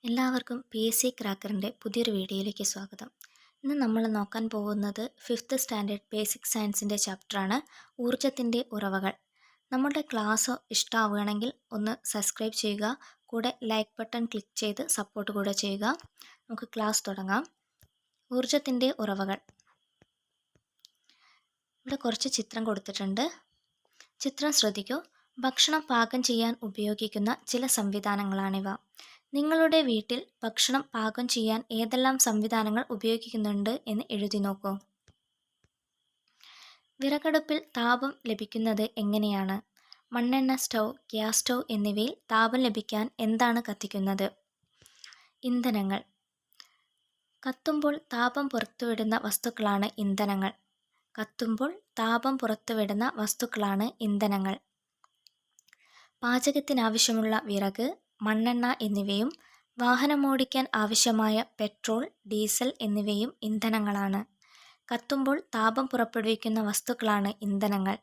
എല്ലാവർക്കും P S C ക്രാക്കറിൻ്റെ പുതിയൊരു വീഡിയോയിലേക്ക് സ്വാഗതം. ഇന്ന് നമ്മൾ നോക്കാൻ പോകുന്നത് 5th സ്റ്റാൻഡേർഡ് ബേസിക് സയൻസിൻ്റെ ചാപ്റ്ററാണ് ഊർജത്തിൻ്റെ ഉറവകൾ. നമ്മളുടെ ക്ലാസ് ഇഷ്ടമാവുകയാണെങ്കിൽ ഒന്ന് സബ്സ്ക്രൈബ് ചെയ്യുക, കൂടെ ലൈക്ക് ബട്ടൺ ക്ലിക്ക് ചെയ്ത് സപ്പോർട്ട് കൂടെ ചെയ്യുക. നമുക്ക് ക്ലാസ് തുടങ്ങാം. ഊർജത്തിൻ്റെ ഉറവകൾ. ഇവിടെ കുറച്ച് ചിത്രം കൊടുത്തിട്ടുണ്ട്. ചിത്രം ശ്രദ്ധിക്കൂ. ഭക്ഷണം പാകം ചെയ്യാൻ ഉപയോഗിക്കുന്ന ചില സംവിധാനങ്ങളാണിവ. നിങ്ങളുടെ വീട്ടിൽ ഭക്ഷണം പാകം ചെയ്യാൻ ഏതെല്ലാം സംവിധാനങ്ങൾ ഉപയോഗിക്കുന്നുണ്ട് എന്ന് എഴുതി നോക്കൂ. വിറകടുപ്പിൽ താപം ലഭിക്കുന്നത് എങ്ങനെയാണ്? മണ്ണെണ്ണ സ്റ്റൗ, ഗ്യാസ് സ്റ്റൗ എന്നിവയിൽ താപം ലഭിക്കാൻ എന്താണ് കത്തിക്കുന്നത്? ഇന്ധനങ്ങൾ. കത്തുമ്പോൾ താപം പുറത്തുവിടുന്ന വസ്തുക്കളാണ് ഇന്ധനങ്ങൾ. കത്തുമ്പോൾ താപം പുറത്തുവിടുന്ന വസ്തുക്കളാണ് ഇന്ധനങ്ങൾ. പാചകത്തിനാവശ്യമുള്ള വിറക്, മണ്ണെണ്ണ എന്നിവയും വാഹനമോടിക്കാൻ ആവശ്യമായ പെട്രോൾ, ഡീസൽ എന്നിവയും ഇന്ധനങ്ങളാണ്. കത്തുമ്പോൾ താപം പുറപ്പെടുവിക്കുന്ന വസ്തുക്കളാണ് ഇന്ധനങ്ങൾ.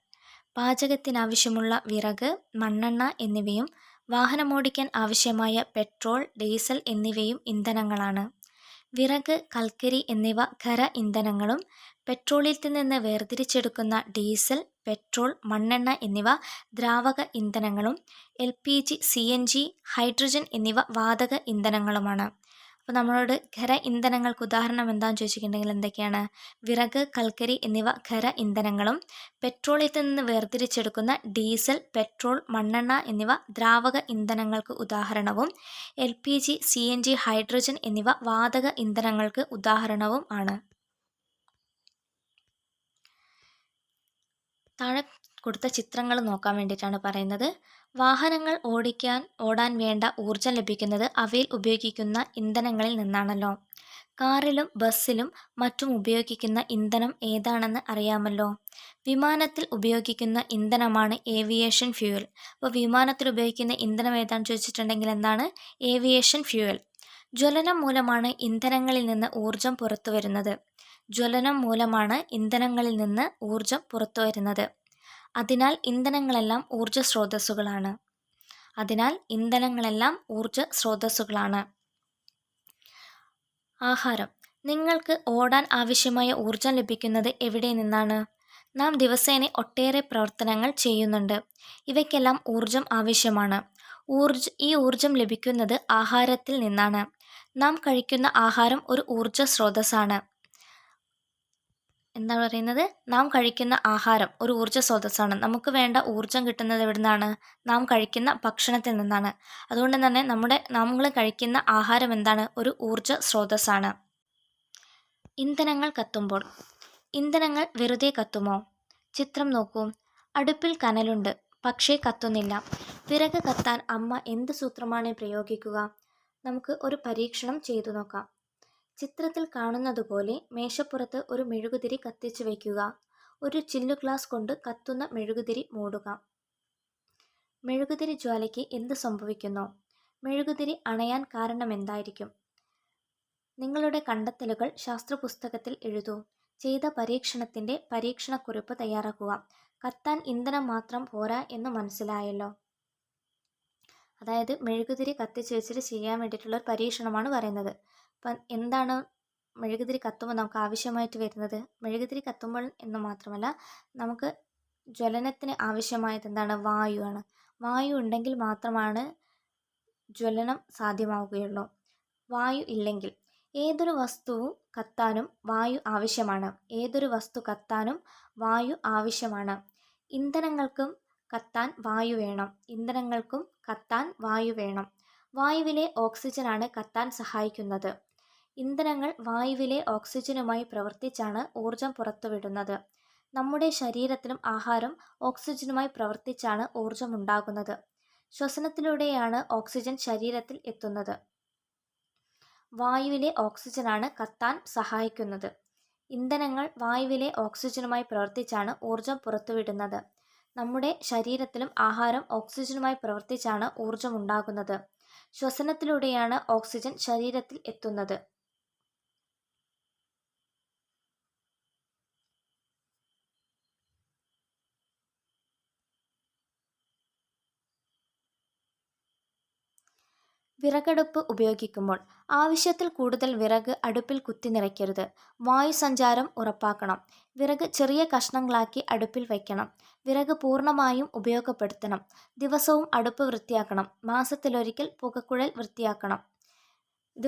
പാചകത്തിനാവശ്യമുള്ള വിറക്, മണ്ണെണ്ണ എന്നിവയും വാഹനമോടിക്കാൻ ആവശ്യമായ പെട്രോൾ, ഡീസൽ എന്നിവയും ഇന്ധനങ്ങളാണ്. വിറക്, കൽക്കരി എന്നിവ ഖര ഇന്ധനങ്ങളും പെട്രോളിൽ നിന്ന് വേർതിരിച്ചെടുക്കുന്ന ഡീസൽ, പെട്രോൾ, മണ്ണെണ്ണ എന്നിവ ദ്രാവക ഇന്ധനങ്ങളും LPG, CNG, ഹൈഡ്രജൻ എന്നിവ വാതക ഇന്ധനങ്ങളുമാണ്. അപ്പോൾ നമ്മളോട് ഖര ഇന്ധനങ്ങൾക്ക് ഉദാഹരണം എന്താണെന്ന് ചോദിച്ചിട്ടുണ്ടെങ്കിൽ എന്തൊക്കെയാണ്? വിറക്, കൽക്കരി എന്നിവ ഖര ഇന്ധനങ്ങളും പെട്രോളിൽ നിന്ന് വേർതിരിച്ചെടുക്കുന്ന ഡീസൽ, പെട്രോൾ, മണ്ണെണ്ണ എന്നിവ ദ്രാവക ഇന്ധനങ്ങൾക്ക് ഉദാഹരണവും LPG, CNG, ഹൈഡ്രജൻ എന്നിവ വാതക ഇന്ധനങ്ങൾക്ക് ഉദാഹരണവും ആണ്. താഴെ കൊടുത്ത ചിത്രങ്ങൾ നോക്കാൻ വേണ്ടിയിട്ടാണ് പറയുന്നത്. വാഹനങ്ങൾ ഓടാൻ വേണ്ട ഊർജം ലഭിക്കുന്നത് അവയിൽ ഉപയോഗിക്കുന്ന ഇന്ധനങ്ങളിൽ നിന്നാണല്ലോ. കാറിലും ബസ്സിലും മറ്റും ഉപയോഗിക്കുന്ന ഇന്ധനം ഏതാണെന്ന് അറിയാമല്ലോ. വിമാനത്തിൽ ഉപയോഗിക്കുന്ന ഇന്ധനമാണ് ഏവിയേഷൻ ഫ്യൂവൽ. അപ്പോൾ വിമാനത്തിൽ ഉപയോഗിക്കുന്ന ഇന്ധനം ഏതാണെന്ന് ചോദിച്ചിട്ടുണ്ടെങ്കിൽ എന്താണ്? Aviation fuel. ജ്വലനം മൂലമാണ് ഇന്ധനങ്ങളിൽ നിന്ന് ഊർജം പുറത്തു വരുന്നത്. ജ്വലനം മൂലമാണ് ഇന്ധനങ്ങളിൽ നിന്ന് ഊർജം പുറത്തു വരുന്നത്. അതിനാൽ ഇന്ധനങ്ങളെല്ലാം ഊർജ സ്രോതസ്സുകളാണ്. ആഹാരം. നിങ്ങൾക്ക് ഓടാൻ ആവശ്യമായ ഊർജം ലഭിക്കുന്നത് എവിടെ നിന്നാണ്? നാം ദിവസേന ഒട്ടേറെ പ്രവർത്തനങ്ങൾ ചെയ്യുന്നുണ്ട്. ഇവയ്ക്കെല്ലാം ഊർജം ആവശ്യമാണ്. ഈ ഊർജം ലഭിക്കുന്നത് ആഹാരത്തിൽ നിന്നാണ്. നാം കഴിക്കുന്ന ആഹാരം ഒരു ഊർജ സ്രോതസ്സാണ്. എന്താണ് പറയുന്നത്? നാം കഴിക്കുന്ന ആഹാരം ഒരു ഊർജ സ്രോതസ്സാണ്. നമുക്ക് വേണ്ട ഊർജം കിട്ടുന്നത് എവിടെ നിന്നാണ്? നാം കഴിക്കുന്ന ഭക്ഷണത്തിൽ നിന്നാണ്. അതുകൊണ്ട് തന്നെ നമ്മൾ കഴിക്കുന്ന ആഹാരം എന്താണ്? ഒരു ഊർജ സ്രോതസ്സാണ്. ഇന്ധനങ്ങൾ കത്തുമ്പോൾ. ഇന്ധനങ്ങൾ വെറുതെ കത്തുമോ? ചിത്രം നോക്കൂ. അടുപ്പിൽ കനലുണ്ട്, പക്ഷേ കത്തുന്നില്ല. വിറക് കത്താൻ അമ്മ എന്ത് സൂത്രമാണ് പ്രയോഗിക്കുക? നമുക്ക് ഒരു പരീക്ഷണം ചെയ്തു നോക്കാം. ചിത്രത്തിൽ കാണുന്നതുപോലെ മേശപ്പുറത്ത് ഒരു മെഴുകുതിരി കത്തിച്ചു വയ്ക്കുക. ഒരു ചില്ലു ഗ്ലാസ് കൊണ്ട് കത്തുന്ന മെഴുകുതിരി മൂടുക. മെഴുകുതിരി ജ്വാലയ്ക്ക് എന്ത് സംഭവിക്കുന്നു? മെഴുകുതിരി അണയാൻ കാരണം എന്തായിരിക്കും? നിങ്ങളുടെ കണ്ടെത്തലുകൾ ശാസ്ത്രപുസ്തകത്തിൽ എഴുതൂ. ചെയ്ത പരീക്ഷണത്തിൻ്റെ പരീക്ഷണക്കുറിപ്പ് തയ്യാറാക്കുക. കത്താൻ ഇന്ധനം മാത്രം പോരാ എന്ന് മനസ്സിലായല്ലോ. അതായത് മെഴുകുതിരി കത്തിച്ച് വെച്ചിട്ട് ചെയ്യാൻ വേണ്ടിയിട്ടുള്ള ഒരു പരീക്ഷണമാണ് പറയുന്നത്. അപ്പം എന്താണ് മെഴുകുതിരി കത്തുമ്പോൾ നമുക്ക് ആവശ്യമായിട്ട് വരുന്നത്? മെഴുകുതിരി കത്തുമ്പോൾ എന്ന് മാത്രമല്ല, നമുക്ക് ജ്വലനത്തിന് ആവശ്യമായത് എന്താണ്? വായുവാണ്. വായു ഉണ്ടെങ്കിൽ മാത്രമാണ് ജ്വലനം സാധ്യമാവുകയുള്ളൂ. വായു ഇല്ലെങ്കിൽ ഏതൊരു വസ്തു കത്താനും വായു ആവശ്യമാണ്. ഇന്ധനങ്ങൾക്കും കത്താൻ വായു വേണം. വായുവിലെ ഓക്സിജനാണ് കത്താൻ സഹായിക്കുന്നത്. ഇന്ധനങ്ങൾ വായുവിലെ ഓക്സിജനുമായി പ്രവർത്തിച്ചാണ് ഊർജം പുറത്തുവിടുന്നത്. നമ്മുടെ ശരീരത്തിലും ആഹാരം ഓക്സിജനുമായി പ്രവർത്തിച്ചാണ് ഊർജം ഉണ്ടാകുന്നത്. ശ്വസനത്തിലൂടെയാണ് ഓക്സിജൻ ശരീരത്തിൽ എത്തുന്നത്. വായുവിലെ ഓക്സിജനാണ് കത്താൻ സഹായിക്കുന്നത്. ഇന്ധനങ്ങൾ വായുവിലെ ഓക്സിജനുമായി പ്രവർത്തിച്ചാണ് ഊർജം പുറത്തുവിടുന്നത്. നമ്മുടെ ശരീരത്തിലും ആഹാരം ഓക്സിജനുമായി പ്രവർത്തിച്ചാണ് ഊർജം ഉണ്ടാകുന്നത്. ശ്വസനത്തിലൂടെയാണ് ഓക്സിജൻ ശരീരത്തിൽ എത്തുന്നത്. വിറകടുപ്പ് ഉപയോഗിക്കുമ്പോൾ ആവശ്യത്തിൽ കൂടുതൽ വിറക് അടുപ്പിൽ കുത്തി നിറയ്ക്കരുത്. വായുസഞ്ചാരം ഉറപ്പാക്കണം. വിറക് ചെറിയ കഷ്ണങ്ങളാക്കി അടുപ്പിൽ വയ്ക്കണം. വിറക് പൂർണ്ണമായും ഉപയോഗപ്പെടുത്തണം. ദിവസവും അടുപ്പ് വൃത്തിയാക്കണം. മാസത്തിലൊരിക്കൽ പുകക്കുഴൽ വൃത്തിയാക്കണം. ഇത്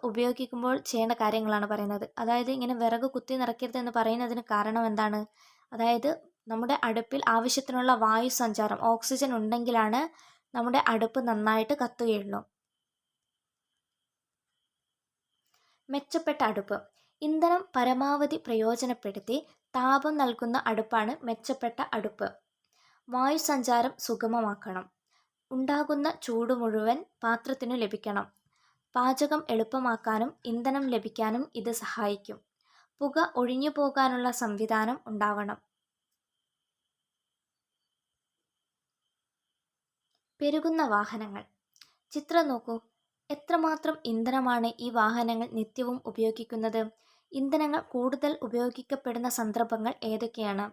ഉപയോഗിക്കുമ്പോൾ ചെയ്യേണ്ട കാര്യങ്ങളാണ് പറയുന്നത്. അതായത് ഇങ്ങനെ വിറക് കുത്തി നിറയ്ക്കരുത് എന്ന് പറയുന്നതിന് കാരണം എന്താണ്? അതായത് നമ്മുടെ അടുപ്പിൽ ആവശ്യത്തിനുള്ള വായു സഞ്ചാരം, ഓക്സിജൻ ഉണ്ടെങ്കിലാണ് നമ്മുടെ അടുപ്പ് നന്നായിട്ട് കത്തുകയുള്ളൂ. മെച്ചപ്പെട്ട അടുപ്പ്. ഇന്ധനം പരമാവധി പ്രയോജനപ്പെടുത്തി താപം നൽകുന്ന അടുപ്പാണ് മെച്ചപ്പെട്ട അടുപ്പ്. വായു സഞ്ചാരം സുഗമമാക്കണം. ഉണ്ടാകുന്ന ചൂട് മുഴുവൻ പാത്രത്തിനു ലഭിക്കണം. പാചകം എളുപ്പമാക്കാനും ഇന്ധനം ലഭിക്കാനും ഇത് സഹായിക്കും. പുക ഒഴിഞ്ഞു പോകാനുള്ള സംവിധാനം ഉണ്ടാവണം. പെരുകുന്ന വാഹനങ്ങൾ. ചിത്രം നോക്കൂ. എത്രമാത്രം ഇന്ധനമാണ് ഈ വാഹനങ്ങൾ നിത്യവും ഉപയോഗിക്കുന്നത്? ഇന്ധനങ്ങൾ കൂടുതൽ ഉപയോഗിക്കപ്പെടുന്ന സന്ദർഭങ്ങൾ ഏതൊക്കെയാണ്?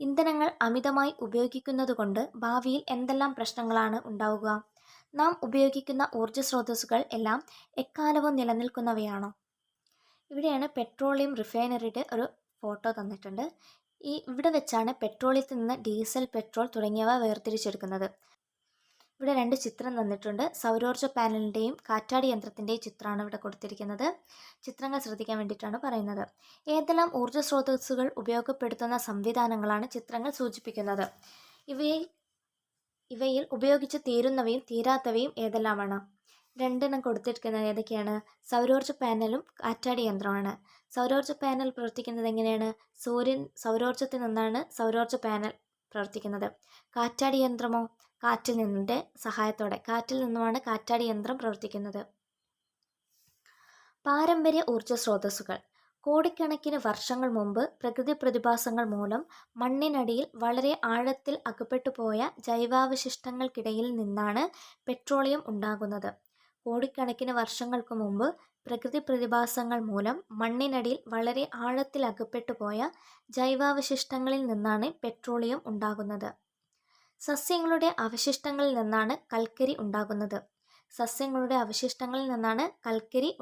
ഇന്ധനങ്ങൾ അമിതമായി ഉപയോഗിക്കുന്നതുകൊണ്ട് ഭാവിയിൽ എന്തെല്ലാം പ്രശ്നങ്ങളാണ് ഉണ്ടാവുക? നാം ഉപയോഗിക്കുന്ന ഊർജ്ജ സ്രോതസ്സുകൾ എല്ലാം എക്കാലവും നിലനിൽക്കുന്നവയാണോ? ഇവിടെയാണ് പെട്രോളിയം റിഫൈനറിയുടെ ഒരു ഫോട്ടോ തന്നിട്ടുണ്ട്. ഇവിടെ വെച്ചാണ് പെട്രോളിയത്തിൽ നിന്ന് ഡീസൽ, പെട്രോൾ തുടങ്ങിയവ വേർതിരിച്ചെടുക്കുന്നത്. ഇവിടെ 2 ചിത്രം തന്നിട്ടുണ്ട്. സൗരോർജ്ജ പാനലിൻ്റെയും കാറ്റാടി യന്ത്രത്തിൻ്റെയും ചിത്രമാണ് ഇവിടെ കൊടുത്തിരിക്കുന്നത്. ചിത്രങ്ങൾ ശ്രദ്ധിക്കാൻ വേണ്ടിയിട്ടാണ് പറയുന്നത്. ഏതെല്ലാം ഊർജ്ജ സ്രോതസ്സുകൾ ഉപയോഗപ്പെടുത്തുന്ന സംവിധാനങ്ങളാണ് ചിത്രങ്ങൾ സൂചിപ്പിക്കുന്നത്? ഇവയിൽ ഉപയോഗിച്ച് തീരുന്നവയും തീരാത്തവയും ഏതെല്ലാമാണ്? 2 കൊടുത്തിരിക്കുന്നത് ഏതൊക്കെയാണ്? സൗരോർജ്ജ പാനലും കാറ്റാടി യന്ത്രമാണ്. സൗരോർജ്ജ പാനൽ പ്രവർത്തിക്കുന്നത് എങ്ങനെയാണ്? സൗരോർജ്ജത്തിൽ നിന്നാണ് സൗരോർജ്ജ പാനൽ പ്രവർത്തിക്കുന്നത്. കാറ്റാടി യന്ത്രമോ? കാറ്റിൽ നിന്നുമാണ് കാറ്റാടി യന്ത്രം പ്രവർത്തിക്കുന്നത്. പാരമ്പര്യ ഊർജ്ജ സ്രോതസ്സുകൾ. കോടിക്കണക്കിന് വർഷങ്ങൾ മുമ്പ് പ്രകൃതി പ്രതിഭാസങ്ങൾ മൂലം മണ്ണിനടിയിൽ വളരെ ആഴത്തിൽ അകപ്പെട്ടുപോയ ജൈവാവശിഷ്ടങ്ങൾക്കിടയിൽ നിന്നാണ് പെട്രോളിയം ഉണ്ടാകുന്നത്. കോടിക്കണക്കിന് വർഷങ്ങൾക്ക് മുമ്പ് പ്രകൃതി പ്രതിഭാസങ്ങൾ മൂലം മണ്ണിനടിയിൽ വളരെ ആഴത്തിൽ അകപ്പെട്ടുപോയ ജൈവാവശിഷ്ടങ്ങളിൽ നിന്നാണ് പെട്രോളിയം ഉണ്ടാകുന്നത്. സസ്യങ്ങളുടെ അവശിഷ്ടങ്ങളിൽ നിന്നാണ് കൽക്കരി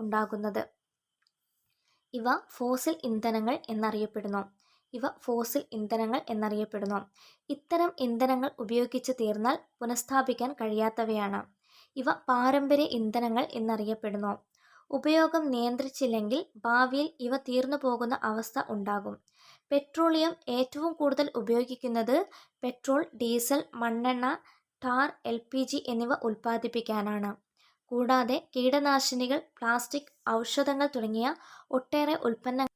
ഉണ്ടാകുന്നത്. ഇവ ഫോസിൽ ഇന്ധനങ്ങൾ എന്നറിയപ്പെടുന്നു. ഇത്തരം ഇന്ധനങ്ങൾ ഉപയോഗിച്ച് തീർന്നാൽ പുനഃസ്ഥാപിക്കാൻ കഴിയാത്തവയാണ്. ഇവ പാരമ്പര്യ ഇന്ധനങ്ങൾ എന്നറിയപ്പെടുന്നു. ഉപയോഗം നിയന്ത്രിച്ചില്ലെങ്കിൽ ഭാവിയിൽ ഇവ തീർന്നു പോകുന്ന അവസ്ഥ ഉണ്ടാകും. പെട്രോളിയം ഏറ്റവും കൂടുതൽ ഉപയോഗിക്കുന്നത് പെട്രോൾ, ഡീസൽ, മണ്ണെണ്ണ, ടാർ, LPG എന്നിവ ഉൽപ്പാദിപ്പിക്കാനാണ്. കൂടാതെ കീടനാശിനികൾ, പ്ലാസ്റ്റിക്, ഔഷധങ്ങൾ തുടങ്ങിയ ഒട്ടേറെ ഉൽപ്പന്നങ്ങൾ.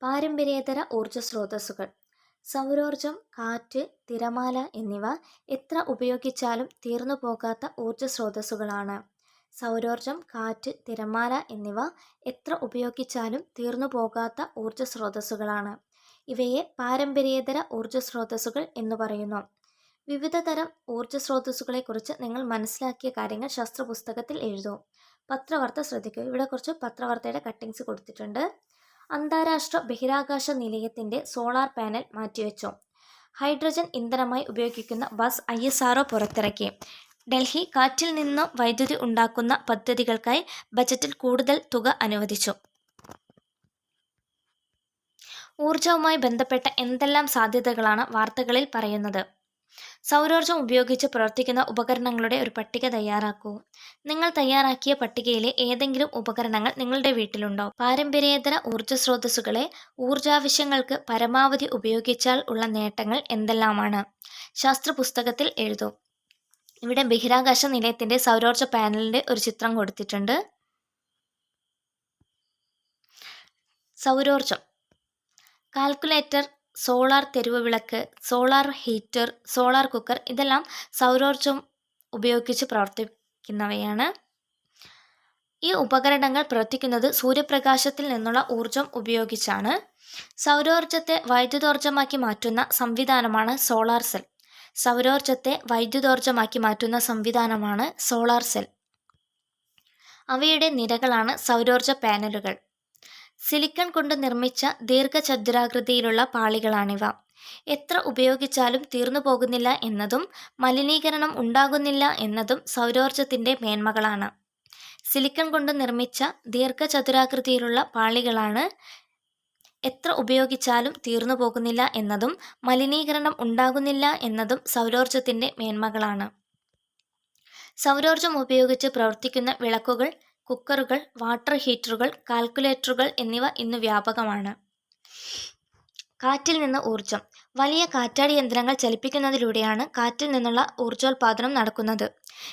പാരമ്പര്യേതര ഊർജ്ജ സ്രോതസ്സുകൾ. സൗരോർജ്ജം, കാറ്റ്, തിരമാല എന്നിവ എത്ര ഉപയോഗിച്ചാലും തീർന്നു പോകാത്ത ഊർജ്ജ സ്രോതസ്സുകളാണ്. സൗരോർജ്ജം, കാറ്റ്, തിരമാല എന്നിവ എത്ര ഉപയോഗിച്ചാലും തീർന്നു പോകാത്ത ഊർജ്ജ സ്രോതസ്സുകളാണ്. ഇവയെ പാരമ്പര്യേതര ഊർജ്ജ സ്രോതസ്സുകൾ എന്നു പറയുന്നു. വിവിധ തരം ഊർജ്ജ സ്രോതസ്സുകളെക്കുറിച്ച് നിങ്ങൾ മനസ്സിലാക്കിയ കാര്യങ്ങൾ ശാസ്ത്രപുസ്തകത്തിൽ എഴുതൂ. പത്രവാർത്ത ശ്രദ്ധിക്കുക. ഇവിടെ കുറച്ച് പത്രവാർത്തയുടെ കട്ടിങ്സ് കൊടുത്തിട്ടുണ്ട്. അന്താരാഷ്ട്ര ബഹിരാകാശ നിലയത്തിൻ്റെ സോളാർ പാനൽ മാറ്റിവെച്ചു. ഹൈഡ്രജൻ ഇന്ധനമായി ഉപയോഗിക്കുന്ന ബസ് ISRO പുറത്തിറക്കി. ഡൽഹി കാറ്റിൽ നിന്ന് വൈദ്യുതി ഉണ്ടാക്കുന്ന പദ്ധതികൾക്കായി ബജറ്റിൽ കൂടുതൽ തുക അനുവദിച്ചു. ഊർജവുമായി ബന്ധപ്പെട്ട എന്തെല്ലാം സാധ്യതകളാണ് വാർത്തകളിൽ പറയുന്നത്? സൗരോർജ്ജം ഉപയോഗിച്ച് പ്രവർത്തിക്കുന്ന ഉപകരണങ്ങളുടെ ഒരു പട്ടിക തയ്യാറാക്കൂ. നിങ്ങൾ തയ്യാറാക്കിയ പട്ടികയിലെ ഏതെങ്കിലും ഉപകരണങ്ങൾ നിങ്ങളുടെ വീട്ടിലുണ്ടോ? പാരമ്പര്യേതര ഊർജ്ജ സ്രോതസ്സുകളെ ഊർജാവശ്യങ്ങൾക്ക് പരമാവധി ഉപയോഗിച്ചാൽ ഉള്ള നേട്ടങ്ങൾ എന്തെല്ലാമാണ്? ശാസ്ത്രപുസ്തകത്തിൽ എഴുതൂ. ഇവിടെ ബഹിരാകാശ നിലയത്തിൻ്റെ സൗരോർജ്ജ പാനലിൻ്റെ ഒരു ചിത്രം കൊടുത്തിട്ടുണ്ട്. സൗരോർജ്ജം. കാൽക്കുലേറ്റർ, സോളാർ തെരുവ് വിളക്ക്, സോളാർ ഹീറ്റർ, സോളാർ കുക്കർ ഇതെല്ലാം സൗരോർജ്ജം ഉപയോഗിച്ച് പ്രവർത്തിക്കുന്നവയാണ്. ഈ ഉപകരണങ്ങൾ പ്രവർത്തിക്കുന്നത് സൂര്യപ്രകാശത്തിൽ നിന്നുള്ള ഊർജം ഉപയോഗിച്ചാണ്. സൗരോർജ്ജത്തെ വൈദ്യുതോർജ്ജമാക്കി മാറ്റുന്ന സംവിധാനമാണ് സോളാർ സെൽ. അവയുടെ നിരകളാണ് സൗരോർജ്ജ പാനലുകൾ. സിലിക്കൺ കൊണ്ട് നിർമ്മിച്ച ദീർഘചതുരാകൃതിയിലുള്ള പാളികളാണിവ. എത്ര ഉപയോഗിച്ചാലും തീർന്നു പോകുന്നില്ല എന്നതും മലിനീകരണം ഉണ്ടാകുന്നില്ല എന്നതും സൗരോർജത്തിന്റെ മേന്മകളാണ്. സിലിക്കൺ കൊണ്ട് നിർമ്മിച്ച ദീർഘചതുരാകൃതിയിലുള്ള പാളികളാണ് എത്ര ഉപയോഗിച്ചാലും തീർന്നു പോകുന്നില്ല എന്നതും മലിനീകരണം ഉണ്ടാകുന്നില്ല എന്നതും സൗരോർജത്തിന്റെ മേന്മകളാണ്. സൗരോർജം ഉപയോഗിച്ച് പ്രവർത്തിക്കുന്ന വിളക്കുകൾ, കുക്കറുകൾ, വാട്ടർ ഹീറ്ററുകൾ, കാൽക്കുലേറ്ററുകൾ എന്നിവ ഇന്ന് വ്യാപകമാണ്. കാറ്റിൽ നിന്ന് ഊർജം. വലിയ കാറ്റാടി യന്ത്രങ്ങൾ ചലിപ്പിക്കുന്നതിലൂടെയാണ് കാറ്റിൽ നിന്നുള്ള ഊർജോൽപാദനം നടക്കുന്നത്.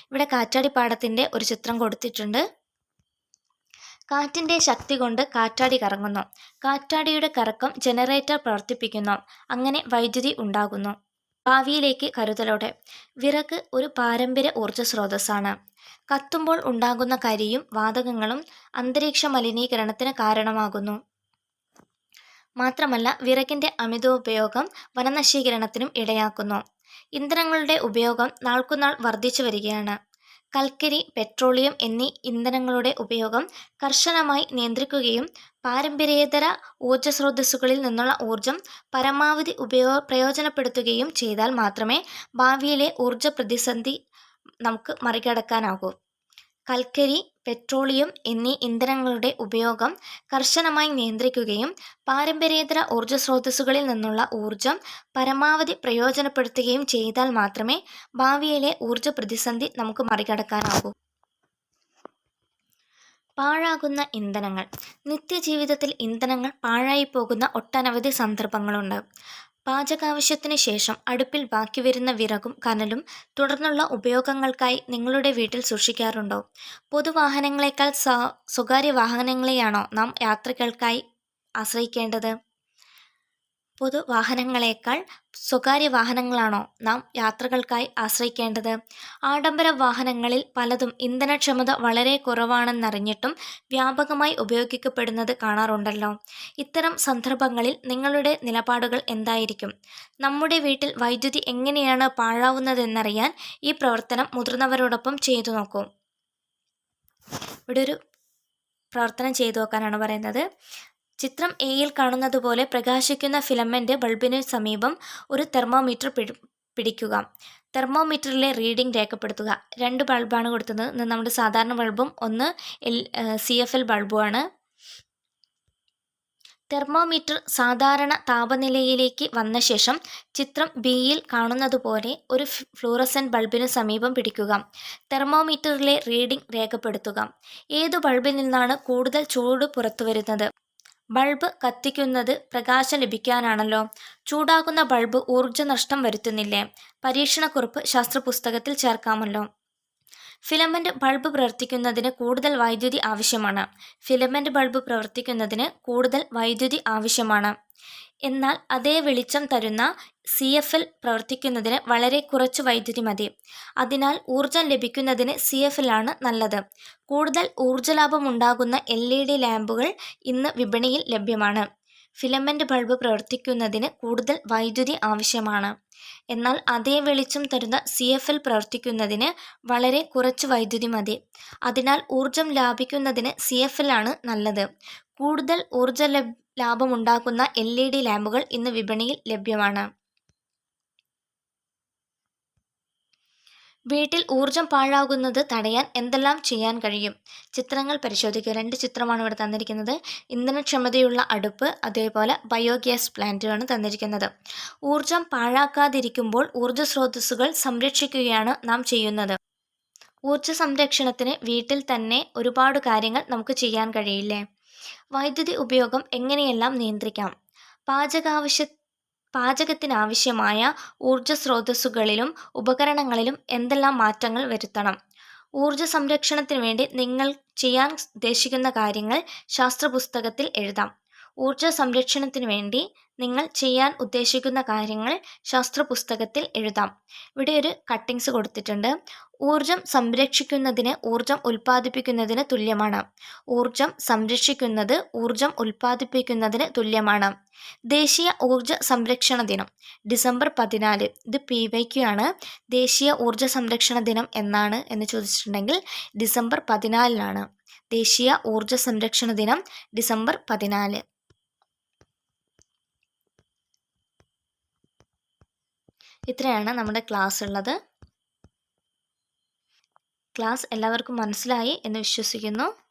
ഇവിടെ കാറ്റാടി പാടത്തിന്റെ ഒരു ചിത്രം കൊടുത്തിട്ടുണ്ട്. കാറ്റിന്റെ ശക്തി കൊണ്ട് കാറ്റാടി കറങ്ങുന്നു. കാറ്റാടിയുടെ കറക്കം ജനറേറ്റർ പ്രവർത്തിപ്പിക്കുന്നു. അങ്ങനെ വൈദ്യുതി ഉണ്ടാകുന്നു. ഭാവിയിലേക്ക് കരുതലോടെ. വിറക് ഒരു പാരമ്പര്യ ഊർജ സ്രോതസ്സാണ്. കത്തുമ്പോൾ ഉണ്ടാകുന്ന കരിയും വാതകങ്ങളും അന്തരീക്ഷ മലിനീകരണത്തിന് കാരണമാകുന്നു. മാത്രമല്ല, വിറകിന്റെ അമിതോപയോഗം വനനശീകരണത്തിനും ഇടയാക്കുന്നു. ഇന്ധനങ്ങളുടെ ഉപയോഗം നാൾക്കുനാൾ വർദ്ധിച്ചു വരികയാണ്. കൽക്കരി, പെട്രോളിയം എന്നീ ഇന്ധനങ്ങളുടെ ഉപയോഗം കർശനമായി നിയന്ത്രിക്കുകയും പാരമ്പര്യേതര ഊർജസ്രോതസ്സുകളിൽ നിന്നുള്ള ഊർജം പരമാവധി പ്രയോജനപ്പെടുത്തുകയും ചെയ്താൽ മാത്രമേ ഭാവിയിലെ ഊർജ പ്രതിസന്ധി നമുക്ക് മറികടക്കാനാകൂ. കൽക്കരി, പെട്രോളിയം എന്നീ ഇന്ധനങ്ങളുടെ ഉപയോഗം കർശനമായി നിയന്ത്രിക്കുകയും പാരമ്പര്യേതര ഊർജസ്രോതസ്സുകളിൽ നിന്നുള്ള ഊർജം പരമാവധി പ്രയോജനപ്പെടുത്തുകയും ചെയ്താൽ മാത്രമേ ഭാവിയിലെ ഊർജ പ്രതിസന്ധി നമുക്ക് മറികടക്കാനാകൂ. പാഴാകുന്ന ഇന്ധനങ്ങൾ. നിത്യജീവിതത്തിൽ ഇന്ധനങ്ങൾ പാഴായിപ്പോകുന്ന ഒട്ടനവധി സന്ദർഭങ്ങളുണ്ട്. പാചകാവശ്യത്തിന് ശേഷം അടുപ്പിൽ ബാക്കി വരുന്ന വിറകും കനലും തുടർന്നുള്ള ഉപയോഗങ്ങൾക്കായി നിങ്ങളുടെ വീട്ടിൽ സൂക്ഷിക്കാറുണ്ടോ? പൊതുവാഹനങ്ങളെക്കാൾ സ്വകാര്യ വാഹനങ്ങളെയാണോ നാം യാത്രകൾക്കായി ആശ്രയിക്കേണ്ടത്? പൊതുവാഹനങ്ങളെക്കാൾ സ്വകാര്യ വാഹനങ്ങളാണോ നാം യാത്രകൾക്കായി ആശ്രയിക്കേണ്ടത്? ആഡംബര വാഹനങ്ങളിൽ പലതും ഇന്ധനക്ഷമത വളരെ കുറവാണെന്നറിഞ്ഞിട്ടും വ്യാപകമായി ഉപയോഗിക്കപ്പെടുന്നത് കാണാറുണ്ടല്ലോ. ഇത്തരം സന്ദർഭങ്ങളിൽ നിങ്ങളുടെ നിലപാടുകൾ എന്തായിരിക്കും? നമ്മുടെ വീട്ടിൽ വൈദ്യുതി എങ്ങനെയാണ് പാഴാവുന്നതെന്നറിയാൻ ഈ പ്രവർത്തനം മുതിർന്നവരോടൊപ്പം ചെയ്തു നോക്കൂ. ഇവിടെ ഒരു പ്രവർത്തനം ചെയ്തു നോക്കാനാണ് പറയുന്നത്. ചിത്രം എയിൽ കാണുന്നത് പോലെ പ്രകാശിക്കുന്ന ഫിലമെന്റ് ബൾബിന് സമീപം ഒരു തെർമോമീറ്റർ പിടിക്കുക. തെർമോമീറ്ററിലെ റീഡിംഗ് രേഖപ്പെടുത്തുക. 2 ബൾബാണ് കൊടുത്തത്. നമ്മുടെ സാധാരണ ബൾബും ഒന്ന് CFL ബൾബുമാണ്. തെർമോമീറ്റർ സാധാരണ താപനിലയിലേക്ക് വന്ന ശേഷം ചിത്രം ബിയിൽ കാണുന്നതുപോലെ ഒരു ഫ്ലൂറസെന്റ് ബൾബിനു സമീപം പിടിക്കുക. തെർമോമീറ്ററിലെ റീഡിംഗ് രേഖപ്പെടുത്തുക. ഏതു ബൾബിൽ നിന്നാണ് കൂടുതൽ ചൂട് പുറത്തുവരുന്നത്? ബൾബ് കത്തിക്കുന്നത് പ്രകാശം ലഭിക്കാനാണല്ലോ. ചൂടാകുന്ന ബൾബ് ഊർജ്ജനഷ്ടം വരുത്തുന്നില്ലേ? പരീക്ഷണക്കുറിപ്പ് ശാസ്ത്രപുസ്തകത്തിൽ ചേർക്കാമല്ലോ. ഫിലമെന്റ് ബൾബ് പ്രവർത്തിക്കുന്നതിന് കൂടുതൽ വൈദ്യുതി ആവശ്യമാണ്. ഫിലമെന്റ് ബൾബ് പ്രവർത്തിക്കുന്നതിന് കൂടുതൽ വൈദ്യുതി ആവശ്യമാണ്. എന്നാൽ അതേ വെളിച്ചം തരുന്ന CFL പ്രവർത്തിക്കുന്നതിന് വളരെ കുറച്ച് വൈദ്യുതി മതി. അതിനാൽ ഊർജം ലഭിക്കുന്നതിന് CFL ആണ് നല്ലത്. കൂടുതൽ ഊർജ്ജലാഭമുണ്ടാകുന്ന LED ലാമ്പുകൾ ഇന്ന് വിപണിയിൽ ലഭ്യമാണ്. ഫിലമെന്റ് ബൾബ് പ്രവർത്തിക്കുന്നതിന് കൂടുതൽ വൈദ്യുതി ആവശ്യമാണ്. എന്നാൽ അതേ വെളിച്ചം തരുന്ന CFL പ്രവർത്തിക്കുന്നതിന് വളരെ കുറച്ച് വൈദ്യുതി മതി. അതിനാൽ ഊർജം ലാഭിക്കുന്നതിന് CFL ആണ് നല്ലത്. കൂടുതൽ ഊർജ ലാഭമുണ്ടാക്കുന്ന LED ലാമ്പുകൾ ഇന്ന് വിപണിയിൽ ലഭ്യമാണ്. വീട്ടിൽ ഊർജം പാഴാകുന്നത് തടയാൻ എന്തെല്ലാം ചെയ്യാൻ കഴിയും? ചിത്രങ്ങൾ പരിശോധിക്കുക. 2 ചിത്രമാണ് ഇവിടെ തന്നിരിക്കുന്നത്. ഇന്ധനക്ഷമതയുള്ള അടുപ്പ്, അതേപോലെ ബയോഗ്യാസ് പ്ലാന്റുമാണ് തന്നിരിക്കുന്നത്. ഊർജം പാഴാക്കാതിരിക്കുമ്പോൾ ഊർജ സ്രോതസ്സുകൾ സംരക്ഷിക്കുകയാണ് നാം ചെയ്യുന്നത്. ഊർജ സംരക്ഷണത്തിന് വീട്ടിൽ തന്നെ ഒരുപാട് കാര്യങ്ങൾ നമുക്ക് ചെയ്യാൻ കഴിയില്ലേ? വൈദ്യുതി ഉപയോഗം എങ്ങനെയെല്ലാം നിയന്ത്രിക്കാം? പാചകത്തിനാവശ്യമായ ഊർജ സ്രോതസ്സുകളിലും ഉപകരണങ്ങളിലും എന്തെല്ലാം മാറ്റങ്ങൾ വരുത്തണം? ഊർജ സംരക്ഷണത്തിന് വേണ്ടി നിങ്ങൾ ചെയ്യാൻ ഉദ്ദേശിക്കുന്ന കാര്യങ്ങൾ ശാസ്ത്രപുസ്തകത്തിൽ എഴുതാം. ഊർജ സംരക്ഷണത്തിന് വേണ്ടി നിങ്ങൾ ചെയ്യാൻ ഉദ്ദേശിക്കുന്ന കാര്യങ്ങൾ ശാസ്ത്രപുസ്തകത്തിൽ എഴുതാം. ഇവിടെ ഒരു കട്ടിങ്സ് കൊടുത്തിട്ടുണ്ട്. ഊർജം സംരക്ഷിക്കുന്നതിന് ഊർജം ഉൽപ്പാദിപ്പിക്കുന്നതിന് തുല്യമാണ്. ഊർജം സംരക്ഷിക്കുന്നത് ഊർജം ഉൽപ്പാദിപ്പിക്കുന്നതിന് തുല്യമാണ്. ദേശീയ ഊർജ സംരക്ഷണ ദിനം ഡിസംബർ 14. ഇത് PYQ ആണ്. ദേശീയ ഊർജ സംരക്ഷണ ദിനം എന്നാണ് എന്ന് ചോദിച്ചിട്ടുണ്ടെങ്കിൽ ഡിസംബർ 14 ദേശീയ ഊർജ സംരക്ഷണ ദിനം ഡിസംബർ 14. ഇത്രയാണ് നമ്മുടെ ക്ലാസ് ഉള്ളത്. ക്ലാസ് എല്ലാവർക്കും മനസ്സിലായി എന്ന് വിശ്വസിക്കുന്നു.